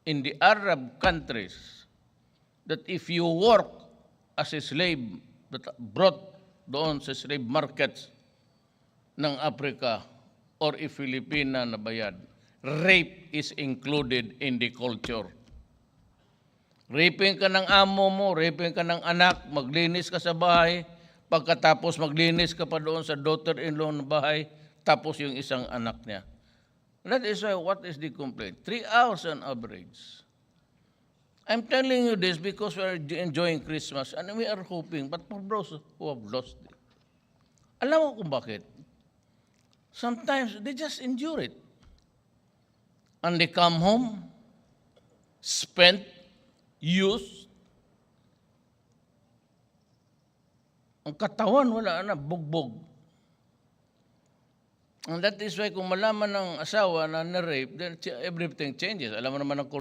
in the Arab countries that if you work as a slave that brought doon sa slave markets ng Africa or a Filipina na bayad, rape is included in the culture. Raping ka ng amo mo, raping ka ng anak, maglinis ka sa bahay, pagkatapos maglinis ka pa doon sa daughter-in-law na bahay, tapos yung isang anak niya. That is why, what is the complaint? 3 hours on average. I'm telling you this because we are enjoying Christmas and we are hoping, but for those who have lost it, alam mo kung bakit? Sometimes they just endure it. And they come home, spent, used. Ang katawan, wala na, bugbog. And that is why kung malaman ng asawa na na-rape, then everything changes. Alam mo naman ang